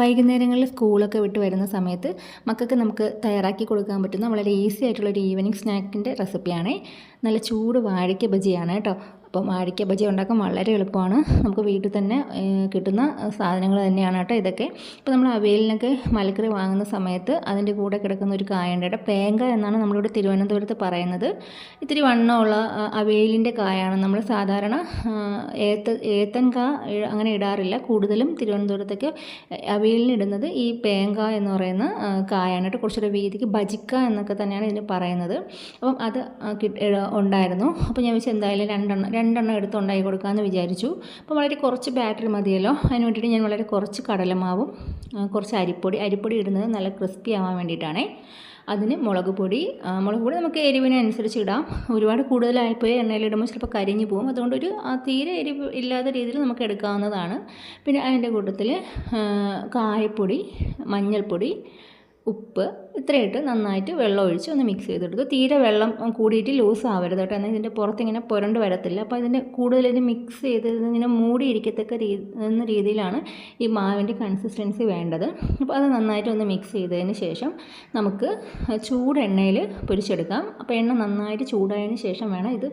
വൈകുന്നേരങ്ങളിൽ സ്കൂളൊക്കെ വിട്ട് വരുന്ന സമയത്ത് മക്കൾക്ക് നമുക്ക് തയ്യാറാക്കി കൊടുക്കാൻ പറ്റുന്ന വളരെ ഈസി ആയിട്ടുള്ളൊരു ഈവനിങ് സ്നാക്കിൻ്റെ റെസിപ്പിയാണ്. നല്ല ചൂട് വാഴയ്ക്ക ബജിയാണ് കേട്ടോ. അപ്പം വാഴയ്ക്ക ബജി ഉണ്ടാക്കാൻ വളരെ എളുപ്പമാണ്. നമുക്ക് വീട്ടിൽ തന്നെ കിട്ടുന്ന സാധനങ്ങൾ തന്നെയാണ് കേട്ടോ ഇതൊക്കെ. ഇപ്പോൾ നമ്മൾ അവിയലിനൊക്കെ മലക്കറി വാങ്ങുന്ന സമയത്ത് അതിൻ്റെ കൂടെ കിടക്കുന്ന ഒരു കായുണ്ട് കേട്ടോ. പേങ്ക എന്നാണ് നമ്മളിവിടെ തിരുവനന്തപുരത്ത് പറയുന്നത്. ഇത്തിരി വണ്ണമുള്ള അവിയലിൻ്റെ കായാണ്. നമ്മൾ സാധാരണ ഏത്തൻ കാ അങ്ങനെ ഇടാറില്ല. കൂടുതലും തിരുവനന്തപുരത്തൊക്കെ അവിയലിനിടുന്നത് ഈ പേങ്ക എന്ന് പറയുന്ന കായാണ് കേട്ടോ. കുറച്ചുകൂടെ വീതിക്ക് ബജിക്ക എന്നൊക്കെ തന്നെയാണ് ഇതിന് പറയുന്നത്. അപ്പം അത് ഉണ്ടായിരുന്നു. അപ്പോൾ ഞാൻ വെച്ചാൽ എന്തായാലും രണ്ടെണ്ണം എടുത്ത് ഉണ്ടാക്കി കൊടുക്കാമെന്ന് വിചാരിച്ചു. അപ്പോൾ വളരെ കുറച്ച് ബാറ്ററി മതിയല്ലോ. അതിന് വേണ്ടിയിട്ട് ഞാൻ വളരെ കുറച്ച് കടലമാവും കുറച്ച് അരിപ്പൊടി ഇടുന്നത് നല്ല ക്രിസ്പി ആവാൻ വേണ്ടിയിട്ടാണ്. അതിന് മുളക് പൊടി നമുക്ക് എരിവിനനുസരിച്ച് ഇടാം. ഒരുപാട് കൂടുതലായിപ്പോയി എണ്ണയിലിടുമ്പോൾ ചിലപ്പോൾ കരിഞ്ഞു പോകും. അതുകൊണ്ട് തീരെ എരിവ് ഇല്ലാത്ത രീതിയിൽ നമുക്ക് എടുക്കാവുന്നതാണ്. പിന്നെ അതിൻ്റെ കൂട്ടത്തിൽ കായപ്പൊടി, മഞ്ഞൾപ്പൊടി, ഉപ്പ് ഇത്രയിട്ട് നന്നായിട്ട് വെള്ളം ഒഴിച്ച് ഒന്ന് മിക്സ് ചെയ്തെടുക്കുക. തീരെ വെള്ളം കൂടിയിട്ട് ലൂസ് ആവരുത് കേട്ടോ. എന്നാൽ ഇതിൻ്റെ പുറത്തിങ്ങനെ പുരണ്ട് വരത്തില്ല. അപ്പോൾ ഇതിൻ്റെ കൂടുതൽ ഇത് മിക്സ് ചെയ്ത് ഇങ്ങനെ മൂടിയിരിക്കത്തക്ക രീതിയിലാണ് ഈ മാവിൻ്റെ കൺസിസ്റ്റൻസി വേണ്ടത്. അപ്പോൾ അത് നന്നായിട്ട് ഒന്ന് മിക്സ് ചെയ്തതിന് ശേഷം നമുക്ക് ചൂടെണ്ണയിൽ പൊരിച്ചെടുക്കാം. അപ്പോൾ എണ്ണ നന്നായിട്ട് ചൂടായതിന് ശേഷം വേണം ഇത്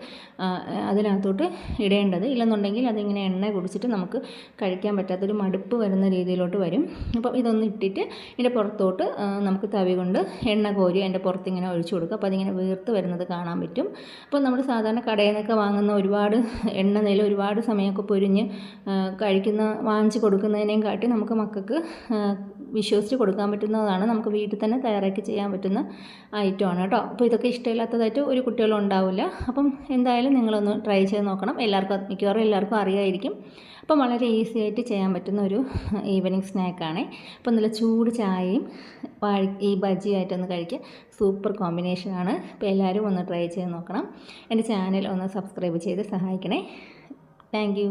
അതിനകത്തോട്ട് ഇടേണ്ടത്. ഇല്ലെന്നുണ്ടെങ്കിൽ അതിങ്ങനെ എണ്ണ കുടിച്ചിട്ട് നമുക്ക് കഴിക്കാൻ പറ്റാത്തൊരു മടുപ്പ് വരുന്ന രീതിയിലോട്ട് വരും. അപ്പോൾ ഇതൊന്ന് ഇട്ടിട്ട് ഇതിൻ്റെ പുറത്തോട്ട് നമുക്ക് തവി കൊണ്ട് എണ്ണ കോരി അതിൻ്റെ പുറത്തിങ്ങനെ ഒഴിച്ചു കൊടുക്കുക. അപ്പോൾ അതിങ്ങനെ വീർത്ത് വരുന്നത് കാണാൻ പറ്റും. അപ്പോൾ നമ്മൾ സാധാരണ കടയിൽ നിന്നൊക്കെ വാങ്ങുന്ന ഒരുപാട് എണ്ണയിൽ ഒരുപാട് സമയമൊക്കെ പൊരിഞ്ഞ് വാങ്ങിച്ച് കൊടുക്കുന്നതിനേയും കാട്ടി നമുക്ക് മക്കൾക്ക് വിശ്വസിച്ച് കൊടുക്കാൻ പറ്റുന്നതാണ്. നമുക്ക് വീട്ടിൽ തന്നെ തയ്യാറാക്കി ചെയ്യാൻ പറ്റുന്ന ഐറ്റമാണ് കേട്ടോ. അപ്പോൾ ഇതൊക്കെ ഇഷ്ടമില്ലാത്തതായിട്ട് ഒരു കുട്ടികളും ഉണ്ടാവില്ല. അപ്പം എന്തായാലും നിങ്ങളൊന്ന് ട്രൈ ചെയ്ത് നോക്കണം. മിക്കവാറും എല്ലാവർക്കും അറിയായിരിക്കും. അപ്പം വളരെ ഈസി ആയിട്ട് ചെയ്യാൻ പറ്റുന്ന ഒരു ഈവനിങ് സ്നാക്കാണ്. അപ്പം നല്ല ചൂട് ചായയും ഈ ബജിയായിട്ടൊന്ന് കഴിക്കുക. സൂപ്പർ കോമ്പിനേഷനാണ്. അപ്പോൾ എല്ലാവരും ഒന്ന് ട്രൈ ചെയ്ത് നോക്കണം. എൻ്റെ ചാനൽ ഒന്ന് സബ്സ്ക്രൈബ് ചെയ്ത് സഹായിക്കണേ. താങ്ക്